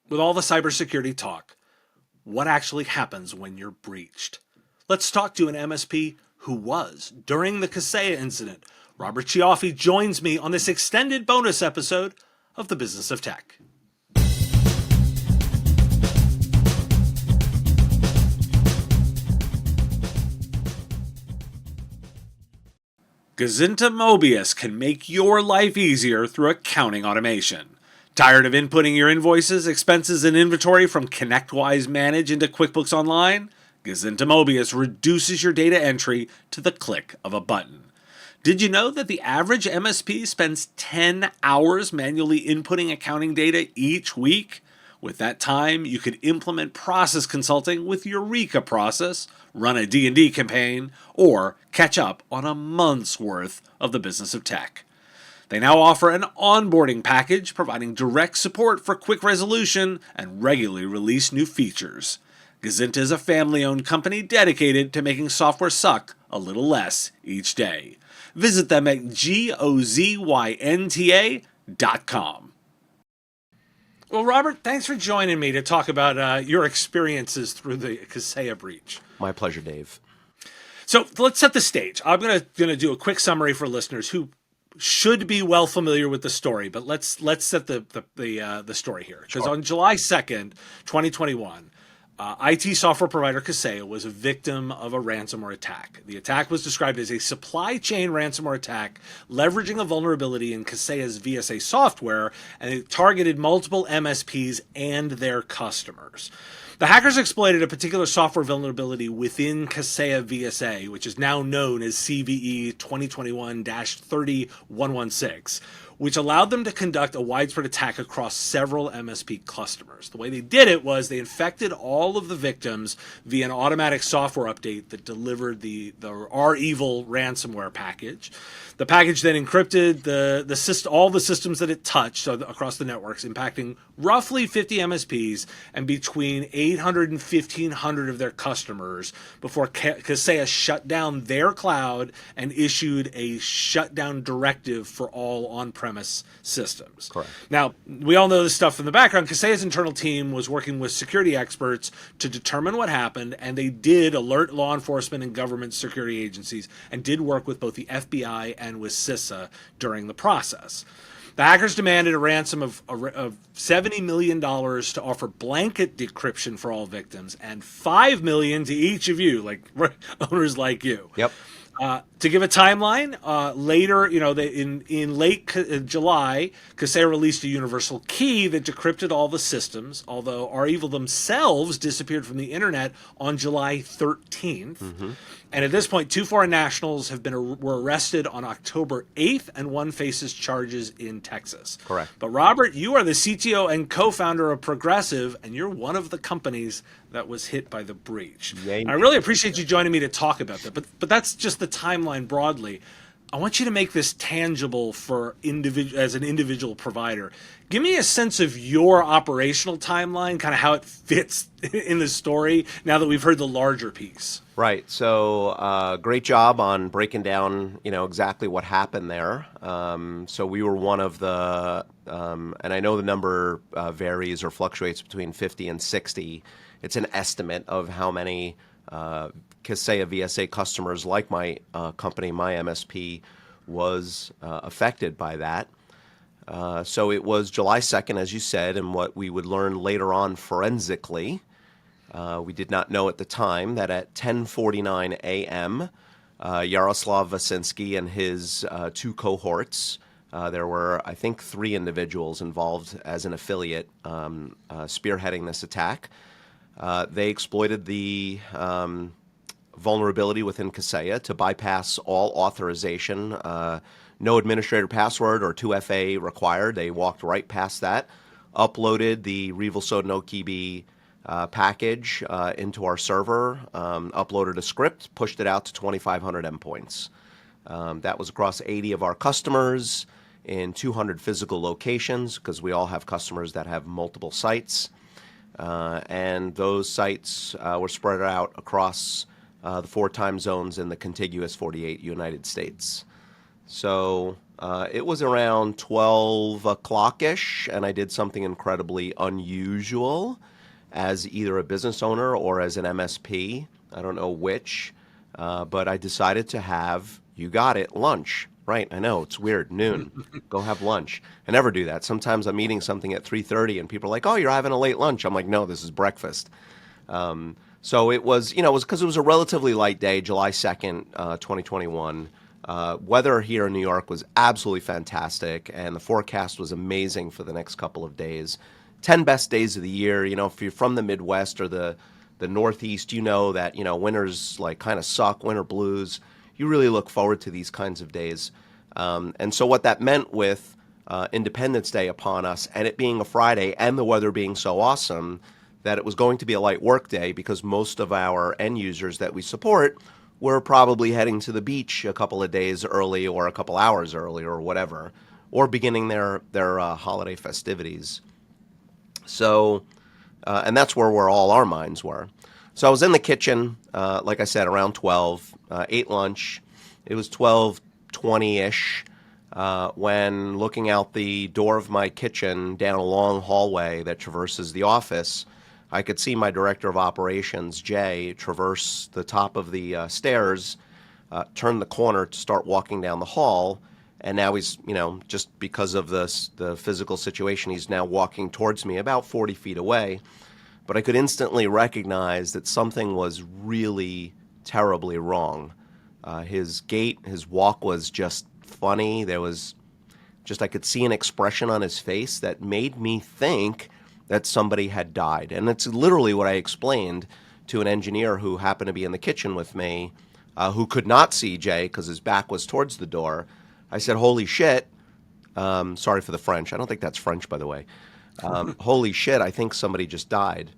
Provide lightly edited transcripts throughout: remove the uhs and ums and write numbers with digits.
with all the cybersecurity talk, what actually happens when you're breached? Let's talk to an MSP who was during the Kaseya incident. Robert Cioffi joins me on this extended bonus episode of The Business of Tech. Kaseya Mobius can make your life easier through accounting automation. Tired of inputting your invoices, expenses, and inventory from ConnectWise Manage into QuickBooks Online? Kaseya Mobius reduces your data entry to the click of a button. Did you know that the average MSP spends 10 hours manually inputting accounting data each week? With that time, you could implement process consulting with Eureka Process, run a D&D campaign, or catch up on a month's worth of the business of tech. They now offer an onboarding package providing direct support for quick resolution and regularly release new features. Kaseya is a family-owned company dedicated to making software suck a little less each day. Visit them at gozynta.com. Well, Robert, thanks for joining me to talk about your experiences through the Kaseya breach. My pleasure, Dave. So let's set the stage. I'm going to do a quick summary for listeners who should be well familiar with the story, but let's set the story here. Because on July 2nd, 2021, IT software provider Kaseya was a victim of a ransomware attack. The attack was described as a supply chain ransomware attack, leveraging a vulnerability in Kaseya's VSA software, and it targeted multiple MSPs and their customers. The hackers exploited a particular software vulnerability within Kaseya VSA, which is now known as CVE 2021-30116, which allowed them to conduct a widespread attack across several MSP customers. The way they did it was they infected all of the victims via an automatic software update that delivered the REvil ransomware package. The package then encrypted all the systems that it touched across the networks, impacting roughly 50 MSPs and between 800 and 1,500 of their customers before Kaseya shut down their cloud and issued a shutdown directive for all on-premise systems. Correct. Now, we all know this stuff from the background. Kaseya's internal team was working with security experts to determine what happened, and they did alert law enforcement and government security agencies and did work with both the FBI and with CISA during the process. The hackers demanded a ransom of $70 million to offer blanket decryption for all victims and $5 million to each of you, like owners like you. Yep. To give a timeline, later, in late July, Kaseya released a universal key that decrypted all the systems, although REvil themselves disappeared from the internet on July 13th. Mm-hmm. And at this point, 2 foreign nationals were arrested on October 8th, and one faces charges in Texas. Correct. But Robert, you are the CTO and co-founder of Progressive, and you're one of the companies that was hit by the breach. I really appreciate you joining me to talk about that. But that's just the timeline broadly. I want you to make this tangible for as an individual provider. Give me a sense of your operational timeline, kind of how it fits in the story now that we've heard the larger piece. Right. So great job on breaking down, exactly what happened there. So we were one of the, and I know the number varies or fluctuates between 50 and 60. It's an estimate of how many Kaseya VSA customers like my company, my MSP, was affected by that. So it was July 2nd, as you said, and what we would learn later on forensically. We did not know at the time that at 10:49 a.m., Yaroslav Vasinski and his 2 cohorts, there were, I think, 3 individuals involved as an affiliate spearheading this attack. They exploited the vulnerability within Kaseya to bypass all authorization. No administrator password or 2FA required. They walked right past that, uploaded the REvil Sodnokibi package into our server, uploaded a script, pushed it out to 2,500 endpoints. That was across 80 of our customers in 200 physical locations, because we all have customers that have multiple sites. And those sites were spread out across the 4 time zones in the contiguous 48 United States. So it was around 12 o'clock-ish, and I did something incredibly unusual as either a business owner or as an MSP. I don't know which, but I decided to have, you got it, lunch. Right, I know, it's weird, noon. Go have lunch. I never do that. Sometimes I'm eating something at 3:30 and people are like, "Oh, you're having a late lunch." I'm like, "No, this is breakfast." So it was, it was because it was a relatively light day, July 2nd, 2021. Weather here in New York was absolutely fantastic, and the forecast was amazing for the next couple of days. 10 best days of the year. If you're from the Midwest or the Northeast, you know that, winters like kind of suck, winter blues. You really look forward to these kinds of days. And so what that meant with Independence Day upon us, and it being a Friday, and the weather being so awesome, that it was going to be a light work day because most of our end users that we support were probably heading to the beach a couple of days early or a couple hours early or whatever, or beginning their holiday festivities. So, and that's where all our minds were. So I was in the kitchen, like I said, around 12, ate lunch. It was 12:20-ish when looking out the door of my kitchen down a long hallway that traverses the office, I could see my director of operations, Jay, traverse the top of the stairs, turn the corner to start walking down the hall. And now he's, just because of the physical situation, he's now walking towards me about 40 feet away. But I could instantly recognize that something was really terribly wrong. His gait, his walk was just funny. There was just, I could see an expression on his face that made me think that somebody had died. And it's literally what I explained to an engineer who happened to be in the kitchen with me, who could not see Jay because his back was towards the door. I said, "Holy shit." Sorry for the French. I don't think that's French, by the way. Holy shit, I think somebody just died.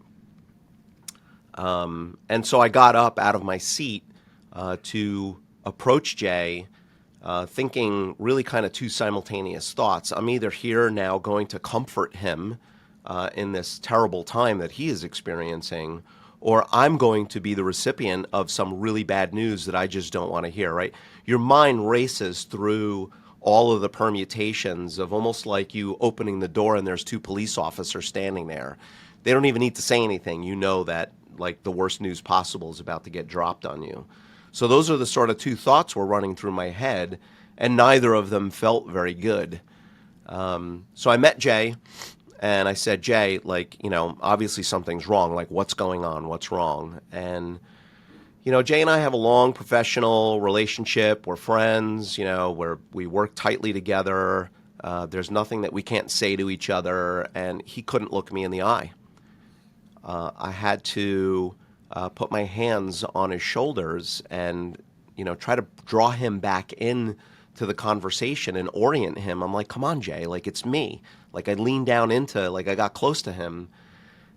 And so I got up out of my seat to approach Jay, thinking really kind of two simultaneous thoughts. I'm either here now going to comfort him in this terrible time that he is experiencing, or I'm going to be the recipient of some really bad news that I just don't want to hear, right? Your mind races through all of the permutations of almost like you opening the door and there's two police officers standing there. They don't even need to say anything. You know that like the worst news possible is about to get dropped on you. So those are the sort of two thoughts were running through my head, and neither of them felt very good. So I met Jay, and I said, "Jay, obviously something's wrong. Like, what's going on? What's wrong?" And, Jay and I have a long professional relationship. We're friends, we work tightly together. There's nothing that we can't say to each other, and he couldn't look me in the eye. I had to put my hands on his shoulders and, try to draw him back in to the conversation and orient him. I'm like, "Come on, Jay, like it's me." Like I leaned down into, like I got close to him.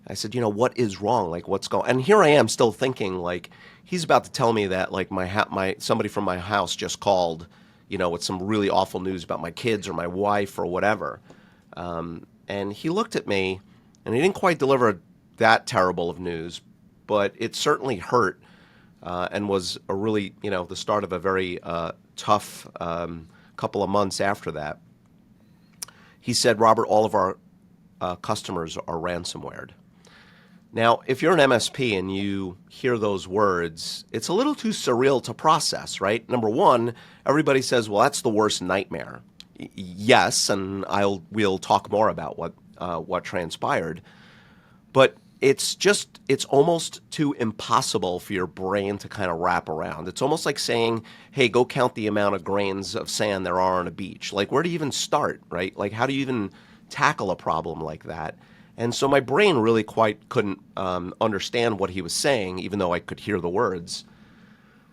I said, "What is wrong? Like what's going?" And here I am still thinking like he's about to tell me that like my somebody from my house just called, with some really awful news about my kids or my wife or whatever. And he looked at me, and he didn't quite deliver that terrible of news, but it certainly hurt and was a really, the start of a very tough couple of months after that. He said, "Robert, all of our customers are ransomwared." Now, if you're an MSP and you hear those words, it's a little too surreal to process, right? Number one, everybody says, "Well, that's the worst nightmare." Yes, and we'll talk more about what transpired. But it's almost too impossible for your brain to kind of wrap around. It's almost like saying, "Hey, go count the amount of grains of sand there are on a beach." Like, where do you even start, right? Like, how do you even tackle a problem like that? And so my brain really quite couldn't understand what he was saying, even though I could hear the words.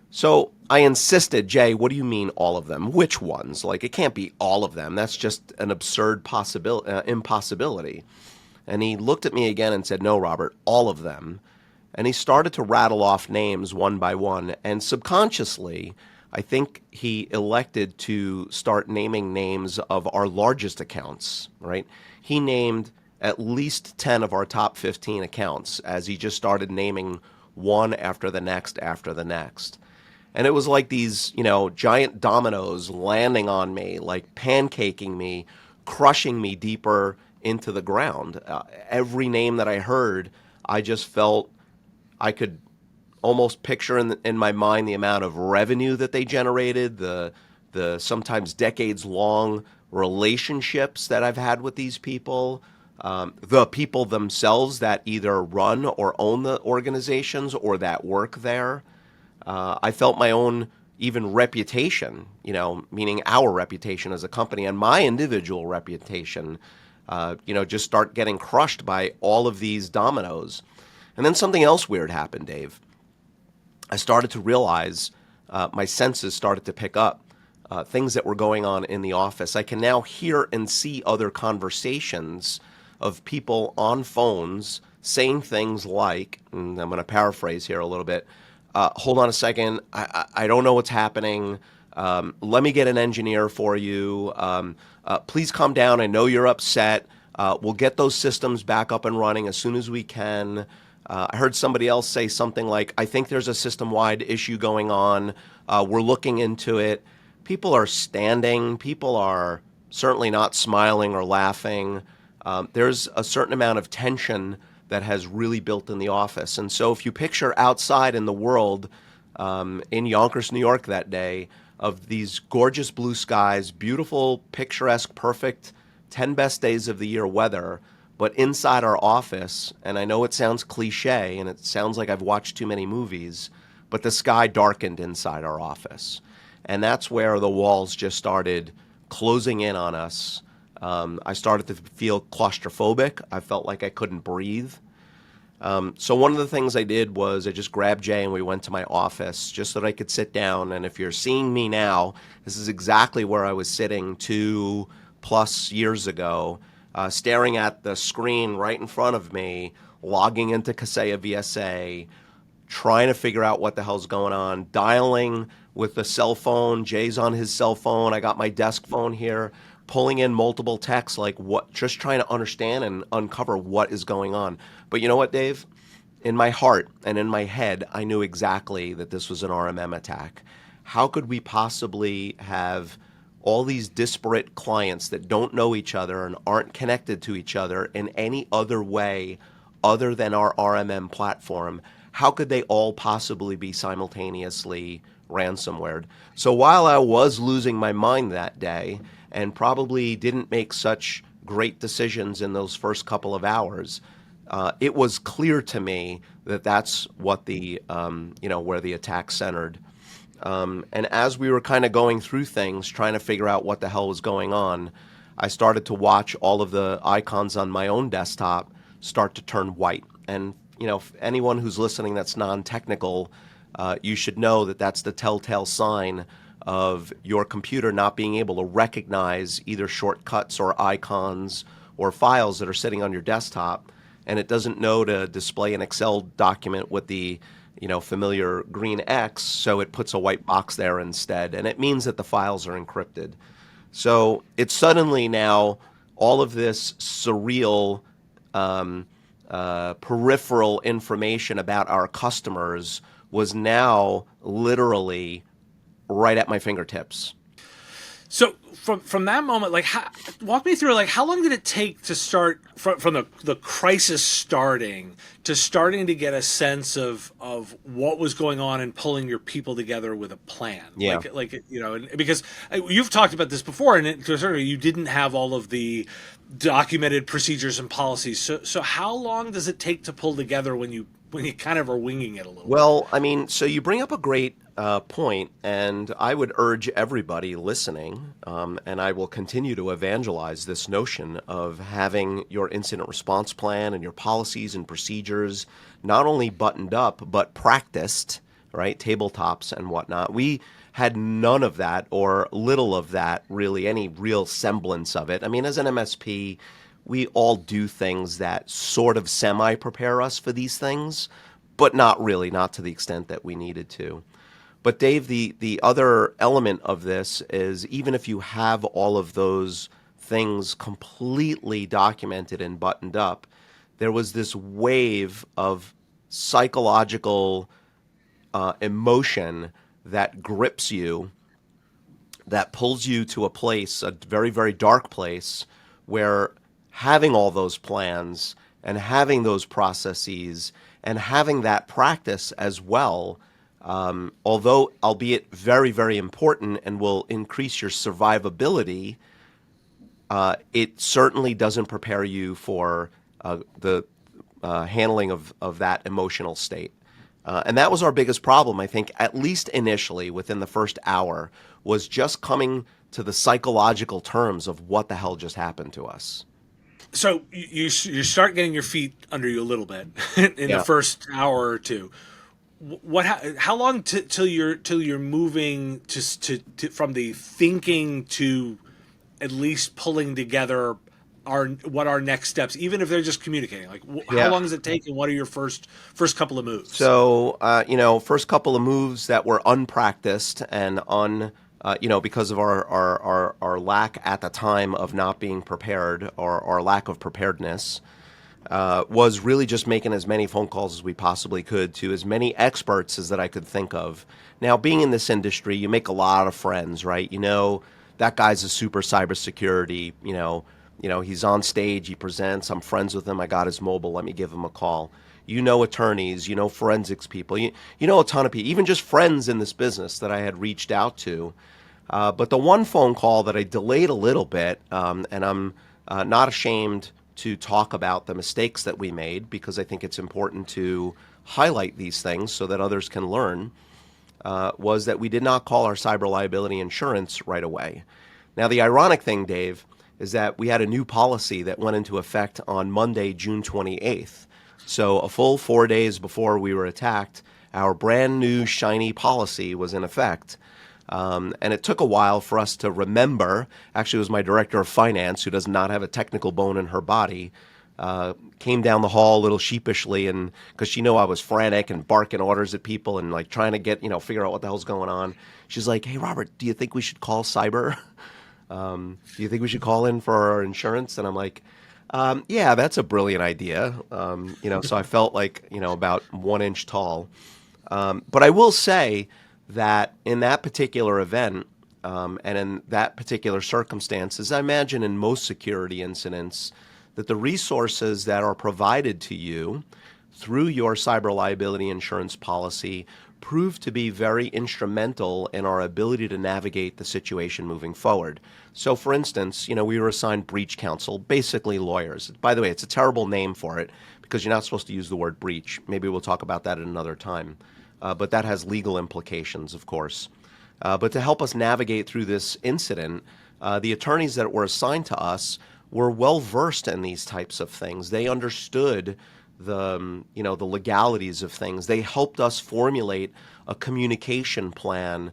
So I insisted, "Jay, what do you mean all of them? Which ones? Like, it can't be all of them. That's just an absurd impossibility." And he looked at me again and said, "No, Robert, all of them." And he started to rattle off names one by one. And subconsciously, I think he elected to start naming names of our largest accounts, right? He named at least 10 of our top 15 accounts as he just started naming one after the next after the next. And it was like these, giant dominoes landing on me, like pancaking me, crushing me deeper into the ground. Every name that I heard, I just felt I could almost picture in my mind the amount of revenue that they generated, the sometimes decades long relationships that I've had with these people, the people themselves that either run or own the organizations or that work there. I felt my own even reputation, meaning our reputation as a company and my individual reputation, just start getting crushed by all of these dominoes. And then something else weird happened, Dave. I started to realize my senses started to pick up things that were going on in the office. I can now hear and see other conversations of people on phones saying things like, and I'm going to paraphrase here a little bit, hold on a second, I don't know what's happening. Let me get an engineer for you. Please calm down. I know you're upset. We'll get those systems back up and running as soon as we can. I heard somebody else say something like, I think there's a system-wide issue going on. We're looking into it. People are standing. People are certainly not smiling or laughing. There's a certain amount of tension that has really built in the office. And so if you picture outside in the world, in Yonkers, New York that day, of these gorgeous blue skies, beautiful, picturesque, perfect 10 best days of the year weather, but inside our office, and I know it sounds cliche and it sounds like I've watched too many movies, but the sky darkened inside our office. And that's where the walls just started closing in on us. I started to feel claustrophobic. I felt like I couldn't breathe. So one of the things I did was I just grabbed Jay and we went to my office just so that I could sit down. And if you're seeing me now, this is exactly where I was sitting 2+ years ago, staring at the screen right in front of me, logging into Kaseya VSA, trying to figure out what the hell's going on, dialing with the cell phone. Jay's on his cell phone. I got my desk phone here, pulling in multiple texts, like what, just trying to understand and uncover what is going on. But you know what, Dave? In my heart and in my head, I knew exactly that this was an RMM attack. How could we possibly have all these disparate clients that don't know each other and aren't connected to each other in any other way other than our RMM platform? How could they all possibly be simultaneously ransomwared? So while I was losing my mind that day and probably didn't make such great decisions in those first couple of hours, it was clear to me that that's what where the attack centered. And as we were kind of going through things, trying to figure out what the hell was going on, I started to watch all of the icons on my own desktop start to turn white. And, anyone who's listening that's non-technical, you should know that that's the telltale sign of your computer not being able to recognize either shortcuts or icons or files that are sitting on your desktop. And it doesn't know to display an Excel document with the familiar green X, so it puts a white box there instead, and it means that the files are encrypted. So it's suddenly now all of this surreal peripheral information about our customers was now literally right at my fingertips. So from that moment, walk me through, how long did it take to start from the crisis starting to get a sense of what was going on and pulling your people together with a plan? Yeah. Because you've talked about this before, and to a certain degree, you didn't have all of the documented procedures and policies. So how long does it take to pull together when you kind of are winging it a little bit? Well, I mean, so you bring up a great point, and I would urge everybody listening, and I will continue to evangelize this notion of having your incident response plan and your policies and procedures not only buttoned up, but practiced, right? Tabletops and whatnot. We had none of that or little of that, really, any real semblance of it. I mean, as an MSP, we all do things that sort of semi-prepare us for these things, but not really, not to the extent that we needed to. But Dave, the other element of this is even if you have all of those things completely documented and buttoned up, there was this wave of psychological emotion that grips you, that pulls you to a place, a very, very dark place, where having all those plans and having those processes and having that practice as well, although albeit very, very important and will increase your survivability, it certainly doesn't prepare you for the handling of that emotional state. And that was our biggest problem, I think, at least initially within the first hour, was just coming to the psychological terms of what the hell just happened to us. So you start getting your feet under you a little bit in the Yeah. first hour or two. How long till you're moving to from the thinking to at least pulling together our next steps, even if they're just communicating? Like, how Yeah. long does it take, and what are your first couple of moves? So, first couple of moves that were unpracticed and because of our lack at the time of not being prepared, or our lack of preparedness, was really just making as many phone calls as we possibly could to as many experts as that I could think of. Now, being in this industry, you make a lot of friends, right? That guy's a super cybersecurity. He's on stage, he presents. I'm friends with him. I got his mobile. Let me give him a call. Attorneys, forensics people. You know a ton of people, even just friends in this business that I had reached out to. But the one phone call that I delayed a little bit, and I'm not ashamed to talk about the mistakes that we made, because I think it's important to highlight these things so that others can learn, was that we did not call our cyber liability insurance right away. Now, the ironic thing, Dave, is that we had a new policy that went into effect on Monday, June 28th. So a full 4 days before we were attacked, our brand new shiny policy was in effect. And it took a while for us to remember. Actually, it was my director of finance, who does not have a technical bone in her body, came down the hall a little sheepishly, and because she knew I was frantic and barking orders at people and like trying to figure out what the hell's going on. She's like, "Hey, Robert, do you think we should call cyber? Do you think we should call in for our insurance?" And I'm like, "Yeah, that's a brilliant idea." So I felt like about 1 inch tall. But I will say that in that particular event, and in that particular circumstances, I imagine in most security incidents, that the resources that are provided to you through your cyber liability insurance policy prove to be very instrumental in our ability to navigate the situation moving forward. So, for instance, we were assigned breach counsel, basically lawyers. By the way, it's a terrible name for it because you're not supposed to use the word breach. Maybe we'll talk about that at another time. But that has legal implications, of course. But to help us navigate through this incident, the attorneys that were assigned to us were well versed in these types of things. They understood the legalities of things. They helped us formulate a communication plan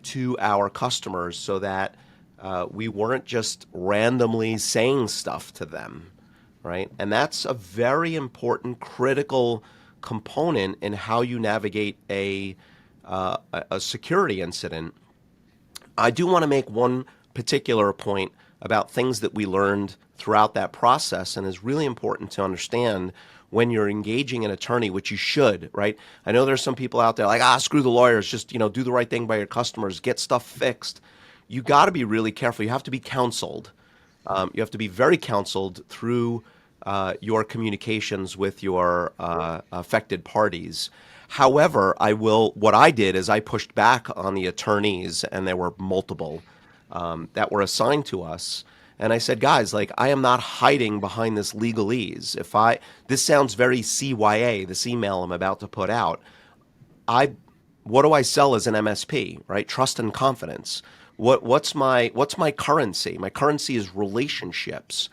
to our customers so that we weren't just randomly saying stuff to them, right? And that's a very important, critical component in how you navigate a security incident. I do want to make one particular point about things that we learned throughout that process, and is really important to understand when you're engaging an attorney, which you should, right? I know there's some people out there like, screw the lawyers, just, do the right thing by your customers, get stuff fixed. You got to be really careful. You have to be counseled. You have to be very counseled through your communications with your affected parties. However, what I did is I pushed back on the attorneys, and there were multiple that were assigned to us. And I said, guys, like, I am not hiding behind this legalese. This sounds very CYA, this email I'm about to put out. What do I sell as an MSP, right? Trust and confidence. What's my currency? My currency is relationships.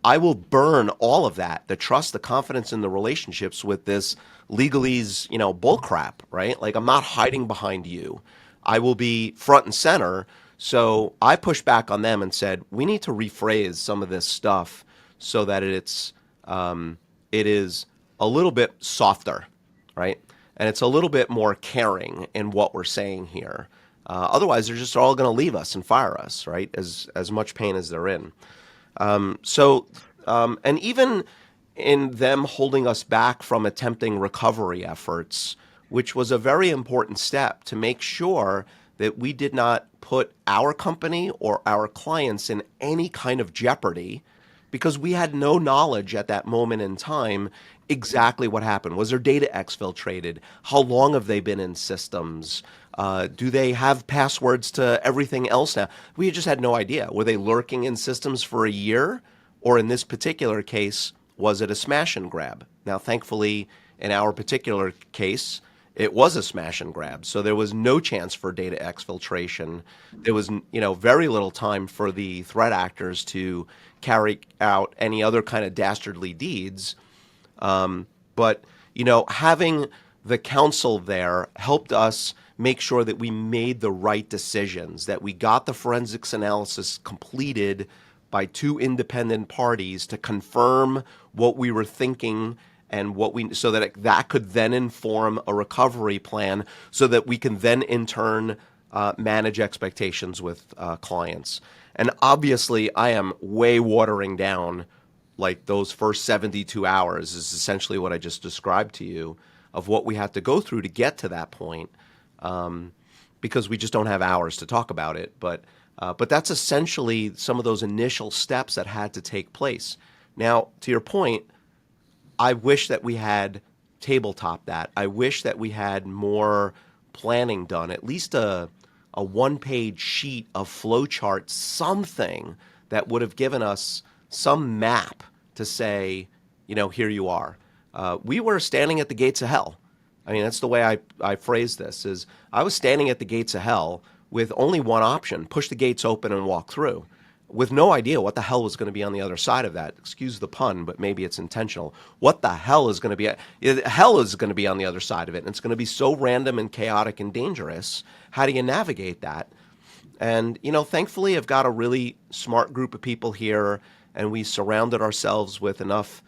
I will burn all of that, the trust, the confidence in the relationships, with this legalese, bull crap, right? Like, I'm not hiding behind you. I will be front and center. So I pushed back on them and said, we need to rephrase some of this stuff so that it is a little bit softer, right? And it's a little bit more caring in what we're saying here. Otherwise, they're just all going to leave us and fire us, right? As much pain as they're in. And even in them holding us back from attempting recovery efforts, which was a very important step to make sure that we did not put our company or our clients in any kind of jeopardy because we had no knowledge at that moment in time exactly what happened. Was their data exfiltrated? How long have they been in systems? Do they have passwords to everything else now? We just had no idea. Were they lurking in systems for a year? Or in this particular case, was it a smash and grab? Now, thankfully, in our particular case, it was a smash and grab. So there was no chance for data exfiltration. There was, very little time for the threat actors to carry out any other kind of dastardly deeds. But, having the counsel there helped us make sure that we made the right decisions, that we got the forensics analysis completed by two independent parties to confirm what we were thinking and so that that could then inform a recovery plan so that we can then in turn manage expectations with clients. And obviously I am way watering down like those first 72 hours is essentially what I just described to you of what we had to go through to get to that point, because we just don't have hours to talk about it. But that's essentially some of those initial steps that had to take place. Now, to your point, I wish that we had tabletop that. I wish that we had more planning done, at least a one-page sheet of flowcharts, something that would have given us some map to say, here you are. We were standing at the gates of hell. I mean, that's the way I phrase this, is I was standing at the gates of hell with only one option, push the gates open and walk through, with no idea what the hell was going to be on the other side of that. Excuse the pun, but maybe it's intentional. What the hell is going to be? Hell is going to be on the other side of it, and it's going to be so random and chaotic and dangerous. How do you navigate that? And, thankfully, I've got a really smart group of people here, and we surrounded ourselves with enough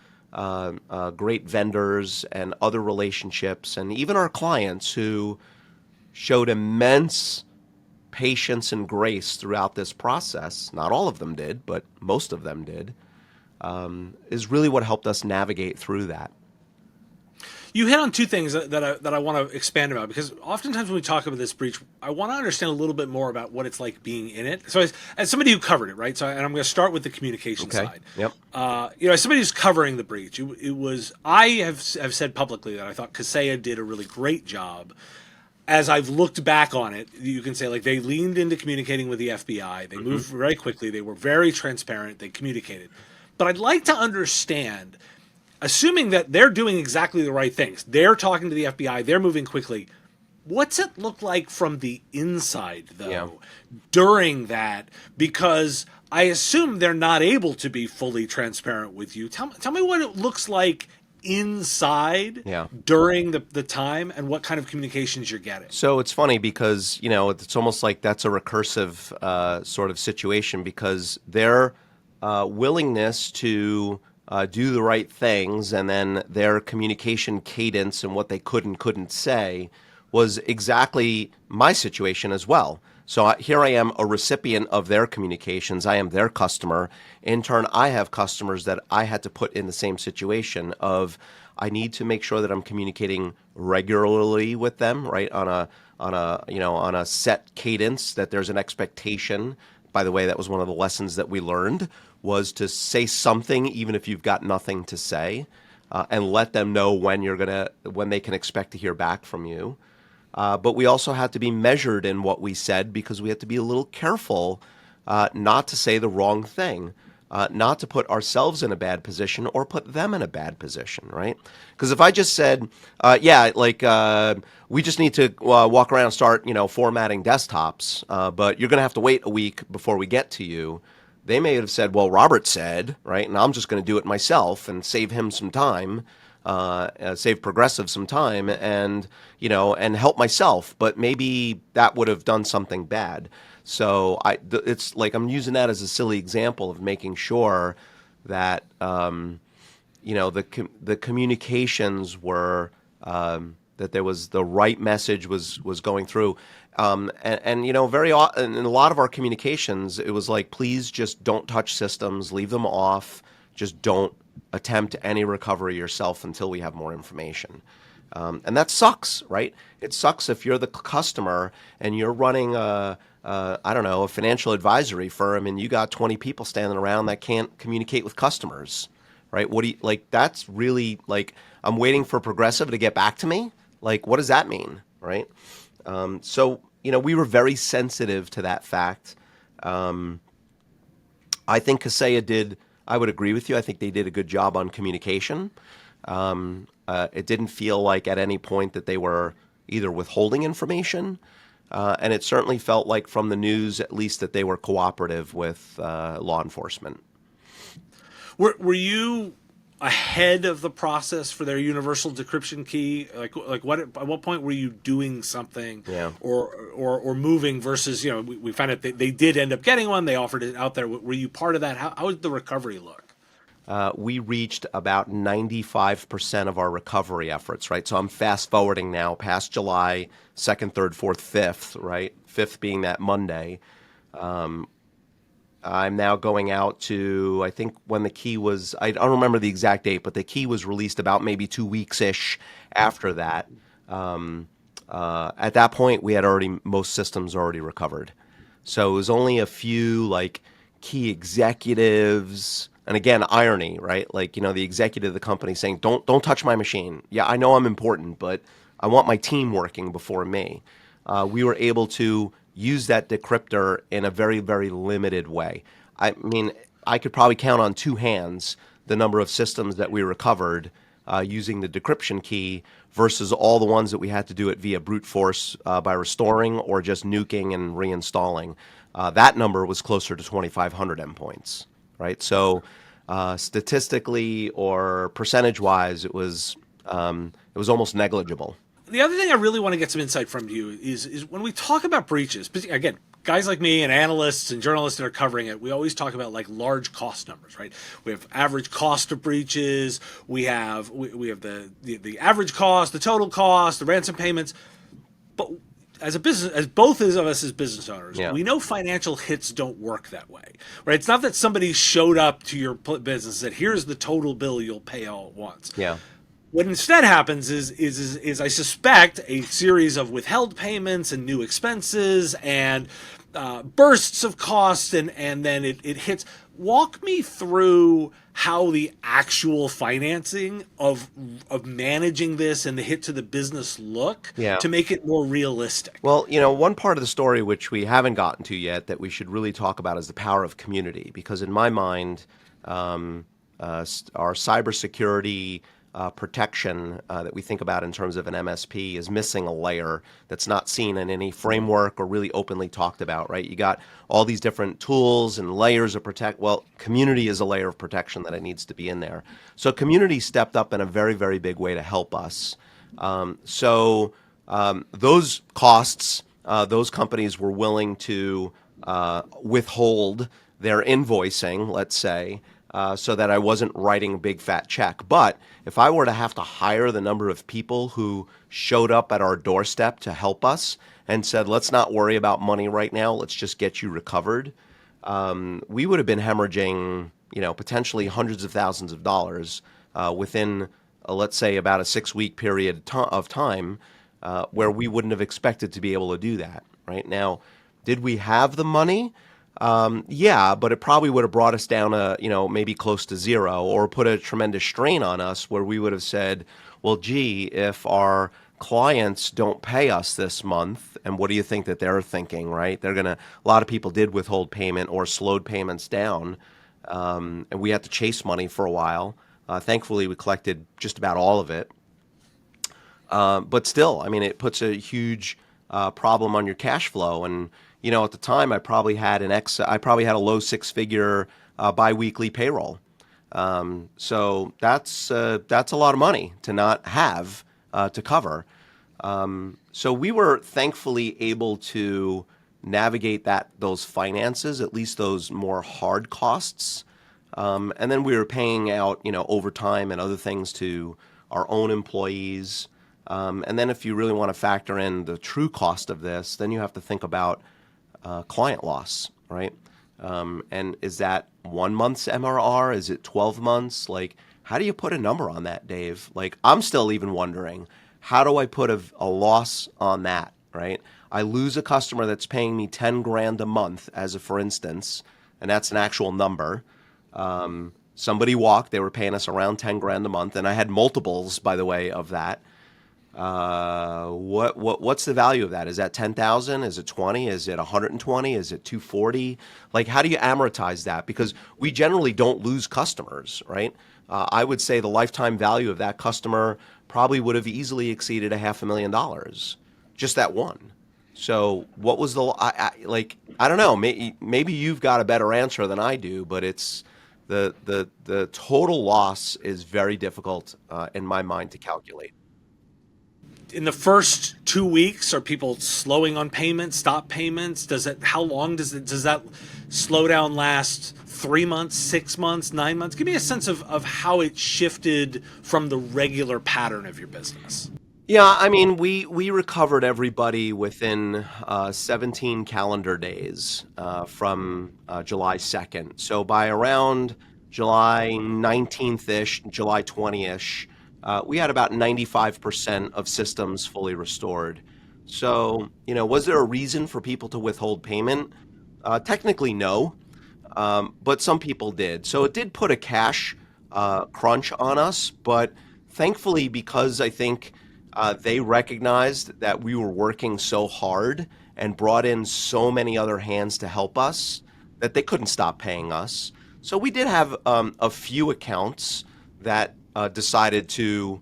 great vendors and other relationships, and even our clients who showed immense patience and grace throughout this process. Not all of them did, but most of them did, is really what helped us navigate through that. You hit on two things that I want to expand about, because oftentimes when we talk about this breach, I want to understand a little bit more about what it's like being in it. So as somebody who covered it, right? So and I'm going to start with the communication side. Yep. As somebody who's covering the breach, I have said publicly that I thought Kaseya did a really great job. As I've looked back on it, you can say like they leaned into communicating with the FBI. They moved very quickly. They were very transparent. They communicated. But I'd like to understand, assuming that they're doing exactly the right things, they're talking to the FBI, they're moving quickly, what's it look like from the inside, though, during that? Because I assume they're not able to be fully transparent with you. Tell me what it looks like inside during the time and what kind of communications you're getting. So it's funny because, it's almost like that's a recursive sort of situation, because their willingness to do the right things and then their communication cadence and what they could and couldn't say was exactly my situation as well. So here I am, a recipient of their communications. I am their customer. In turn, I have customers that I had to put in the same situation of I need to make sure that I'm communicating regularly with them, right, on a set cadence, that there's an expectation. By the way, that was one of the lessons that we learned, was to say something even if you've got nothing to say, and let them know when they can expect to hear back from you. But we also had to be measured in what we said, because we had to be a little careful not to say the wrong thing, not to put ourselves in a bad position or put them in a bad position, right? Because if I just said, we just need to walk around and start, formatting desktops, but you're going to have to wait a week before we get to you, they may have said, well, Robert said, right, and I'm just going to do it myself and save him some time. Save Progressive some time and help myself, but maybe that would have done something bad. So it's like I'm using that as a silly example of making sure that the communications were that there was the right message was going through. Very often in a lot of our communications, it was like, please just don't touch systems, leave them off, just don't attempt any recovery yourself until we have more information. And that sucks, right? It sucks if you're the customer and you're running I don't know, a financial advisory firm and you got 20 people standing around that can't communicate with customers, right? What do you like? That's really like, I'm waiting for Progressive to get back to me. Like, what does that mean, right? So, we were very sensitive to that fact. I think Kaseya did, I would agree with you. I think they did a good job on communication. It didn't feel like at any point that they were either withholding information, and it certainly felt like from the news, at least, that they were cooperative with law enforcement. Were you ahead of the process for their universal decryption key? Like what at what point were you doing something Yeah. or moving versus we found out they did end up getting one. They offered it out there. Were you part of that? How did the recovery look? We reached about 95% of our recovery efforts, right? So I'm fast forwarding now past July 2nd, 3rd, 4th, 5th, right? 5th being that Monday. I'm now going out to, I think when the key was, I don't remember the exact date, but the key was released about maybe 2 weeks-ish after that. At that point, we had most systems already recovered. So it was only a few like key executives, and again, irony, right? Like, the executive of the company saying, don't touch my machine. Yeah, I know I'm important, but I want my team working before me. We were able to use that decryptor in a very, very limited way. I mean, I could probably count on two hands the number of systems that we recovered using the decryption key versus all the ones that we had to do it via brute force by restoring or just nuking and reinstalling. That number was closer to 2,500 endpoints, right? So statistically or percentage-wise, it was almost negligible. The other thing I really want to get some insight from you is when we talk about breaches, again, guys like me and analysts and journalists that are covering it, we always talk about like large cost numbers, right? We have average cost of breaches, we have the average cost, the total cost, the ransom payments. But as both of us as business owners, Yeah. we know financial hits don't work that way, right? It's not that somebody showed up to your business and said, "Here's the total bill you'll pay all at once." Yeah. What instead happens is I suspect a series of withheld payments and new expenses and bursts of costs, and then it hits. Walk me through how the actual financing of managing this and the hit to the business look Yeah. to make it more realistic. Well, one part of the story which we haven't gotten to yet that we should really talk about is the power of community. Because in my mind, our cybersecurity protection that we think about in terms of an MSP is missing a layer that's not seen in any framework or really openly talked about, right? You got all these different tools and layers of protect. Well, community is a layer of protection that it needs to be in there. So community stepped up in a very, very big way to help us. Those costs, those companies were willing to withhold their invoicing, let's say, so that I wasn't writing a big fat check. But if I were to have to hire the number of people who showed up at our doorstep to help us and said, let's not worry about money right now, let's just get you recovered, we would have been hemorrhaging, potentially hundreds of thousands of dollars within, let's say, about a 6-week period of time where we wouldn't have expected to be able to do that. Right now, did we have the money? Yeah, but it probably would have brought us down maybe close to zero, or put a tremendous strain on us where we would have said, well, gee, if our clients don't pay us this month, and what do you think that they're thinking, right? A lot of people did withhold payment or slowed payments down, and we had to chase money for a while. Thankfully, we collected just about all of it. But still, I mean, it puts a huge problem on your cash flow. And at the time, I probably had a low six-figure biweekly payroll. So that's a lot of money to not have to cover. So we were thankfully able to navigate those finances, at least those more hard costs. And then we were paying out, overtime and other things to our own employees. And then if you really want to factor in the true cost of this, then you have to think about client loss, right? And is that 1 month's MRR? Is it 12 months? Like, how do you put a number on that, Dave? Like, I'm still even wondering how do I put a loss on that, right? I lose a customer that's paying me 10 grand a month, as a for instance, and that's an actual number. Somebody walked, they were paying us around 10 grand a month, and I had multiples, by the way, of that. What's the value of that? Is that 10,000? Is it 20? Is it 120? Is it 240? Like, how do you amortize that? Because we generally don't lose customers, right? I would say the lifetime value of that customer probably would have easily exceeded $500,000, just that one. So what was I don't know, maybe you've got a better answer than I do, but it's the total loss is very difficult in my mind to calculate. In the first 2 weeks, are people slowing on payments, stop payments? How long does that slowdown last? 3 months, 6 months, 9 months? Give me a sense of how it shifted from the regular pattern of your business. Yeah, I mean, we recovered everybody within 17 calendar days from July 2nd. So by around July 19th-ish, July 20th-ish, we had about 95% of systems fully restored. So, was there a reason for people to withhold payment? Technically, no, but some people did. So it did put a cash crunch on us, but thankfully, because I think they recognized that we were working so hard and brought in so many other hands to help us that they couldn't stop paying us. So we did have a few accounts that decided to,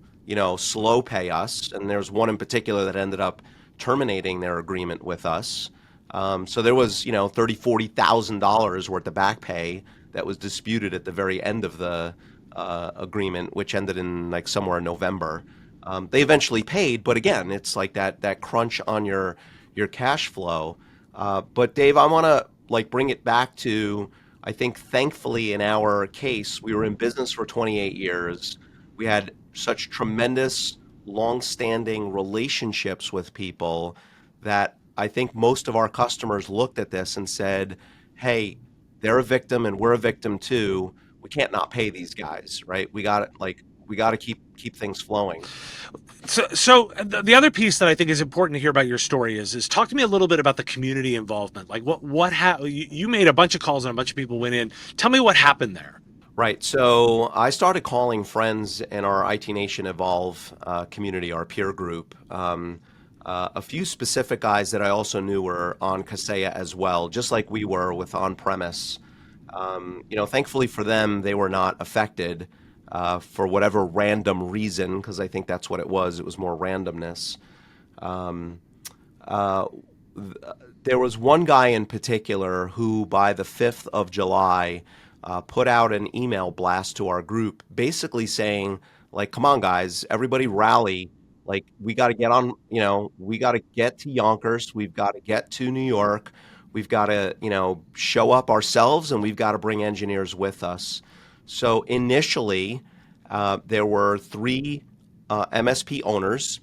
slow pay us, and there's one in particular that ended up terminating their agreement with us. So there was, $30,000-$40,000 worth of back pay that was disputed at the very end of the agreement, which ended in like somewhere in November. They eventually paid, but again, it's like that crunch on your cash flow. But Dave, I want to like bring it back to, I think thankfully in our case, we were in business for 28 years. We had such tremendous, long-standing relationships with people that I think most of our customers looked at this and said, "Hey, they're a victim and we're a victim too. We can't not pay these guys, right? We got to keep things flowing." So the other piece that I think is important to hear about your story is talk to me a little bit about the community involvement. Like you made a bunch of calls and a bunch of people went in. Tell me what happened there. Right. So I started calling friends in our IT Nation Evolve community, our peer group. A few specific guys that I also knew were on Kaseya as well, just like we were with on-premise. Thankfully for them, they were not affected for whatever random reason, because I think that's what it was. It was more randomness. Um, uh, there was one guy in particular who, by the 5th of July, put out an email blast to our group, basically saying, like, "Come on, guys, everybody rally. Like, we got to get on, we got to get to Yonkers. We've got to get to New York. We've got to, show up ourselves, and we've got to bring engineers with us." So initially, there were three MSP owners,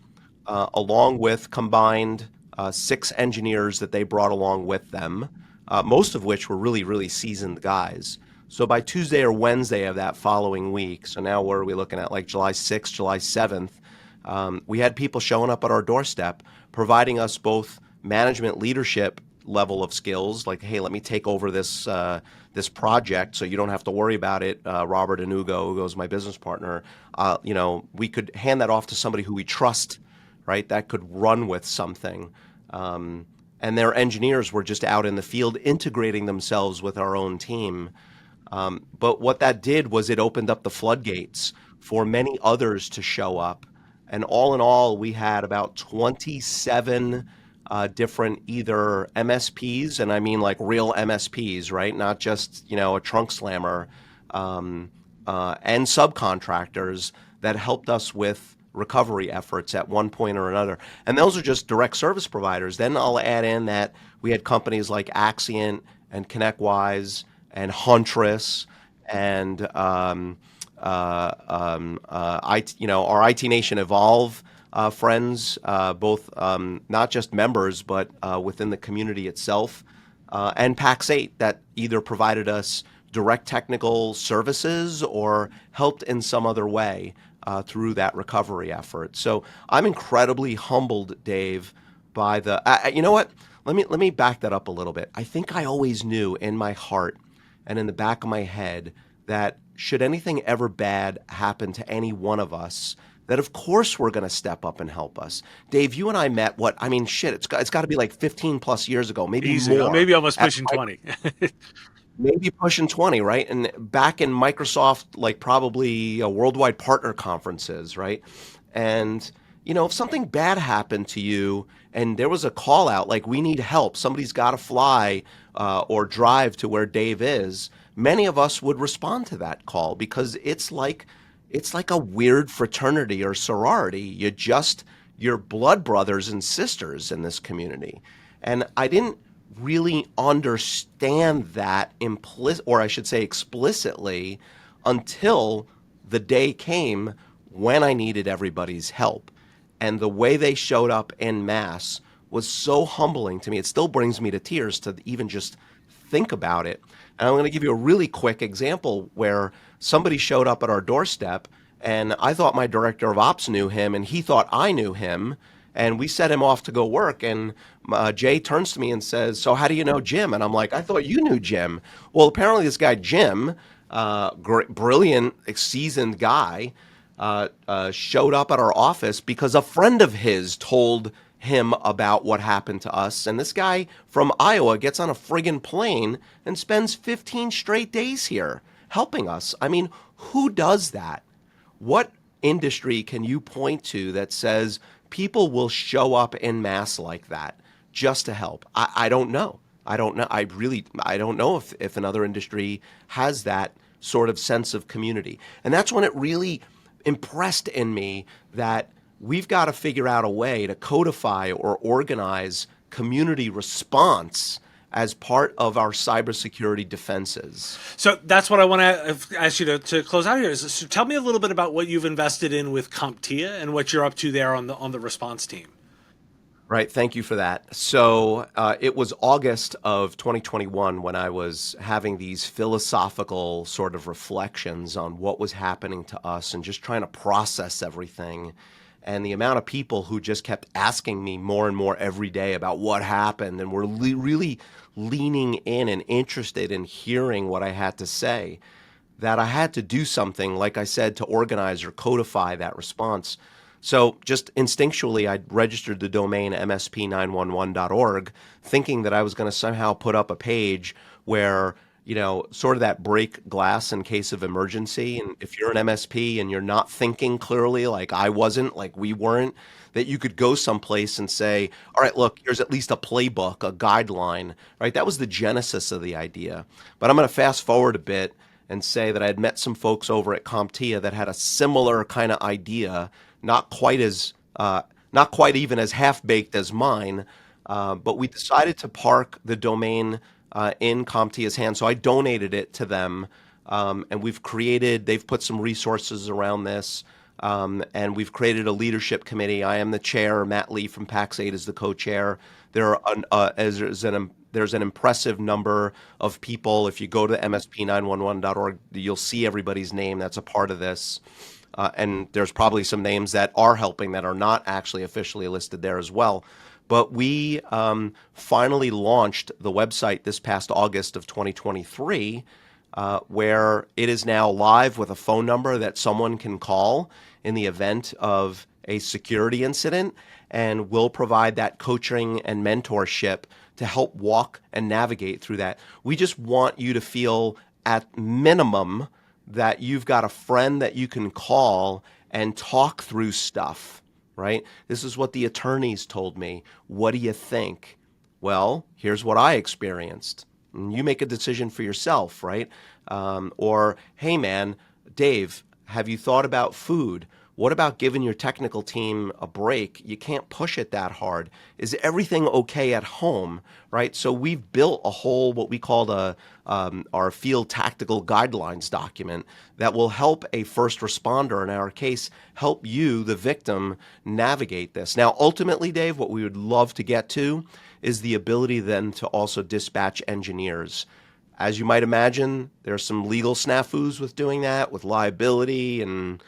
along with combined 6 engineers that they brought along with them, most of which were really, really seasoned guys. So by Tuesday or Wednesday of that following week, so now what are we looking at, like July 6th, July 7th, we had people showing up at our doorstep, providing us both management leadership level of skills, like, "Hey, let me take over this project, so you don't have to worry about it." Robert and Ugo's my business partner. We could hand that off to somebody who we trust, right? That could run with something. And their engineers were just out in the field integrating themselves with our own team. But what that did was it opened up the floodgates for many others to show up. And all in all, we had about 27 different either MSPs, and I mean like real MSPs, right? Not just, a trunk slammer, and subcontractors that helped us with recovery efforts at one point or another. And those are just direct service providers. Then I'll add in that we had companies like Axient and ConnectWise and Huntress and our IT Nation Evolve friends, both not just members but within the community itself, and Pax8 that either provided us direct technical services or helped in some other way. through that recovery effort. So I'm incredibly humbled, Dave, by the. You know what? Let me back that up a little bit. I think I always knew in my heart and in the back of my head that should anything ever bad happen to any one of us, that of course we're going to step up and help us. Dave, you and I met what? I mean, shit, it's got to be like 15 plus years ago, maybe Easy. more. Maybe almost At pushing 20. maybe pushing 20, right? And back in Microsoft, like probably worldwide partner conferences, right? And, if something bad happened to you and there was a call out, like we need help, somebody's got to fly or drive to where Dave is, many of us would respond to that call because it's like a weird fraternity or sorority. You're blood brothers and sisters in this community. And I didn't really understand that or I should say explicitly, until the day came when I needed everybody's help. And the way they showed up en masse was so humbling to me. It still brings me to tears to even just think about it. And I'm going to give you a really quick example where somebody showed up at our doorstep, and I thought my director of ops knew him, and he thought I knew him. And we set him off to go work. And Jay turns to me and says, "So how do you know Jim?" And I'm like, "I thought you knew Jim." Well, apparently this guy, Jim, brilliant, seasoned guy, showed up at our office because a friend of his told him about what happened to us. And this guy from Iowa gets on a friggin' plane and spends 15 straight days here helping us. I mean, who does that? What industry can you point to that says people will show up en masse like that just to help? I don't know. I don't know. I don't know if another industry has that sort of sense of community. And that's when it really impressed in me that we've got to figure out a way to codify or organize community response as part of our cybersecurity defenses. So that's what I want to ask you to close out here. So tell me a little bit about what you've invested in with CompTIA and what you're up to there on the response team. Right. Thank you for that. So it was August of 2021 when I was having these philosophical sort of reflections on what was happening to us and just trying to process everything. And the amount of people who just kept asking me more and more every day about what happened and were really leaning in and interested in hearing what I had to say, that I had to do something, like I said, to organize or codify that response. So just instinctually, I registered the domain msp911.org, thinking that I was going to somehow put up a page where, sort of that break glass in case of emergency. And if you're an MSP and you're not thinking clearly, like I wasn't, like we weren't, that you could go someplace and say, all right, look, here's at least a playbook, a guideline, right? That was the genesis of the idea. But I'm going to fast forward a bit and say that I had met some folks over at CompTIA that had a similar kind of idea, not quite even as half-baked as mine, but we decided to park the domain in CompTIA's hands. So I donated it to them, and they've put some resources around this, and we've created a leadership committee. I am the chair. Matt Lee from Pax8 is the co-chair. There's an impressive number of people. If you go to msp911.org, you'll see everybody's name that's a part of this. And there's probably some names that are helping that are not actually officially listed there as well. But we finally launched the website this past August of 2023, where it is now live with a phone number that someone can call in the event of a security incident, and we'll provide that coaching and mentorship to help walk and navigate through that. We just want you to feel at minimum that you've got a friend that you can call and talk through stuff, right? This is what the attorneys told me. What do you think? Well, here's what I experienced. And you make a decision for yourself, right? Or, hey man, Dave, have you thought about food? What about giving your technical team a break? You can't push it that hard. Is everything okay at home, right? So we've built a whole, what we called our field tactical guidelines document that will help a first responder, in our case, help you, the victim, navigate this. Now, ultimately, Dave, what we would love to get to is the ability then to also dispatch engineers. As you might imagine, there's some legal snafus with doing that, with liability and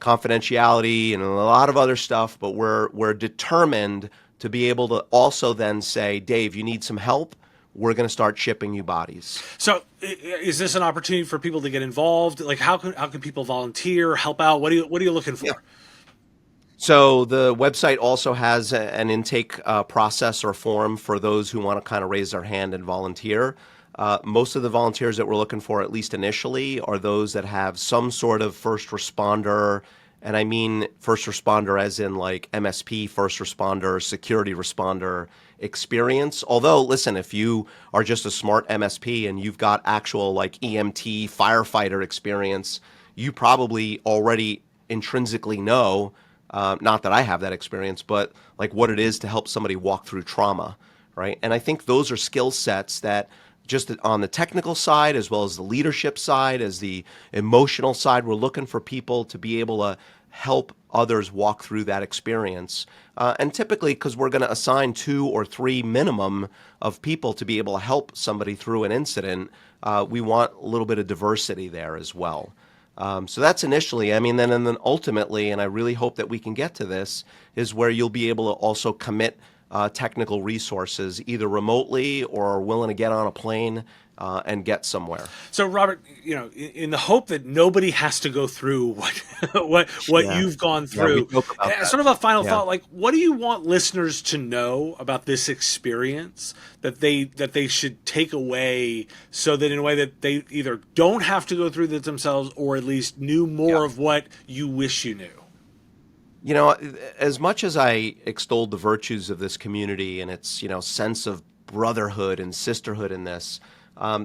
confidentiality and a lot of other stuff, but we're determined to be able to also then say, Dave, you need some help. We're going to start shipping you bodies. So, is this an opportunity for people to get involved? Like, how can people volunteer, help out? What are you looking for? Yeah. So the website also has an intake process or form for those who want to kind of raise their hand and volunteer. Most of the volunteers that we're looking for, at least initially, are those that have some sort of first responder, and I mean first responder as in like MSP first responder, security responder experience. Although, listen, if you are just a smart MSP and you've got actual like EMT firefighter experience, you probably already intrinsically know, not that I have that experience, but like what it is to help somebody walk through trauma, right? And I think those are skill sets that just on the technical side, as well as the leadership side, as the emotional side, we're looking for people to be able to help others walk through that experience. And typically, because we're going to assign 2 or 3 minimum of people to be able to help somebody through an incident, we want a little bit of diversity there as well. So that's initially, I mean, then ultimately, and I really hope that we can get to this, is where you'll be able to also commit technical resources, either remotely or willing to get on a plane and get somewhere. So, Robert, in the hope that nobody has to go through what Yeah. you've gone Yeah, through, we joke about that. sort of a final Yeah. thought, like, what do you want listeners to know about this experience that they should take away, so that in a way that they either don't have to go through this themselves, or at least knew more of what you wish you knew? You know, as much as I extolled the virtues of this community and its, sense of brotherhood and sisterhood in this,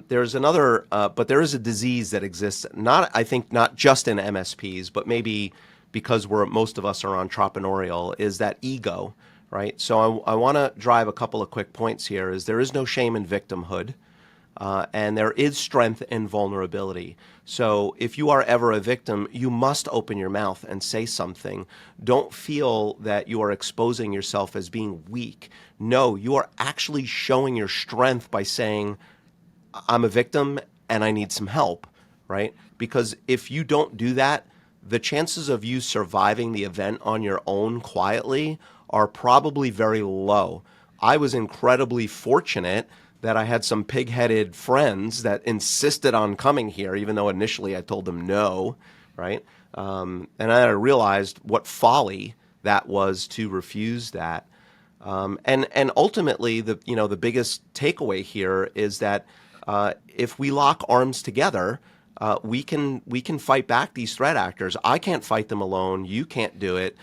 there's another, but there is a disease that exists, I think not just in MSPs, but maybe because most of us are entrepreneurial, is that ego, right? So I want to drive a couple of quick points here. Is there is no shame in victimhood. And there is strength in vulnerability. So if you are ever a victim, you must open your mouth and say something. Don't feel that you are exposing yourself as being weak. No, you are actually showing your strength by saying, I'm a victim and I need some help, right? Because if you don't do that, the chances of you surviving the event on your own quietly are probably very low. I was incredibly fortunate that I had some pig-headed friends that insisted on coming here, even though initially I told them no, right? And I realized what folly that was to refuse that. And ultimately, the biggest takeaway here is that if we lock arms together, we can fight back these threat actors. I can't fight them alone. You can't do it.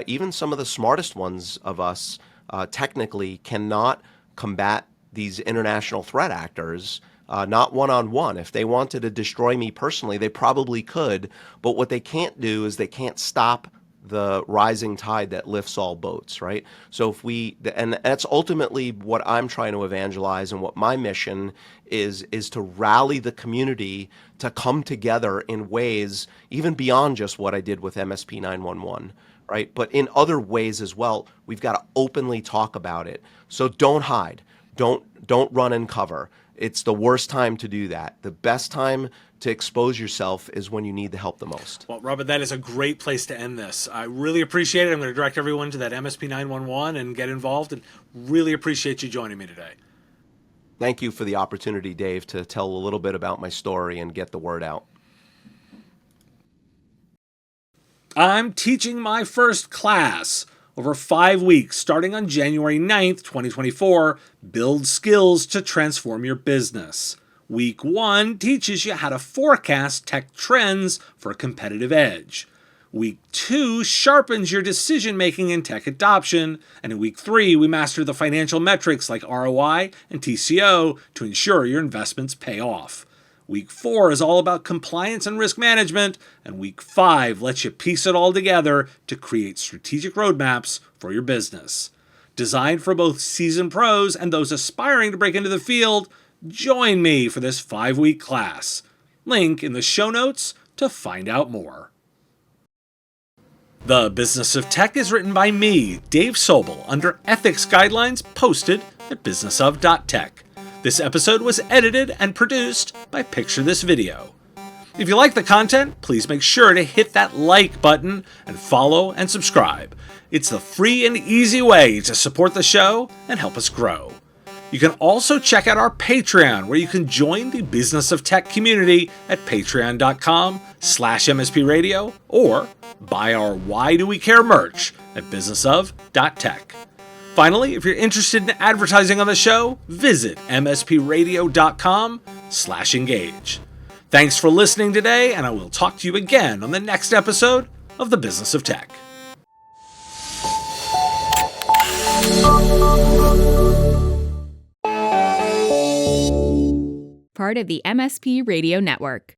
Even some of the smartest ones of us technically cannot combat these international threat actors, not one-on-one. If they wanted to destroy me personally, they probably could. But what they can't do is they can't stop the rising tide that lifts all boats, right? So and that's ultimately what I'm trying to evangelize, and what my mission is to rally the community to come together in ways even beyond just what I did with MSP 911, right? But in other ways as well. We've got to openly talk about it. So don't hide. Don't run and cover. It's the worst time to do that. The best time to expose yourself is when you need the help the most. Well, Robert, that is a great place to end this. I really appreciate it. I'm going to direct everyone to that MSP 911 and get involved, and really appreciate you joining me today. Thank you for the opportunity, Dave, to tell a little bit about my story and get the word out. I'm teaching my first class over 5 weeks, starting on January 9th, 2024, Build Skills to Transform Your Business. Week 1 teaches you how to forecast tech trends for a competitive edge. Week 2 sharpens your decision-making and tech adoption. And in Week 3, we master the financial metrics like ROI and TCO to ensure your investments pay off. Week 4 is all about compliance and risk management, and Week 5 lets you piece it all together to create strategic roadmaps for your business. Designed for both seasoned pros and those aspiring to break into the field, join me for this 5-week class. Link in the show notes to find out more. The Business of Tech is written by me, Dave Sobel, under ethics guidelines posted at businessof.tech. This episode was edited and produced by Picture This Video. If you like the content, please make sure to hit that like button and follow and subscribe. It's the free and easy way to support the show and help us grow. You can also check out our Patreon, where you can join the Business of Tech community at patreon.com/MSPradio, or buy our Why Do We Care merch at businessof.tech. Finally, if you're interested in advertising on the show, visit mspradio.com/engage. Thanks for listening today, and I will talk to you again on the next episode of The Business of Tech. Part of the MSP Radio Network.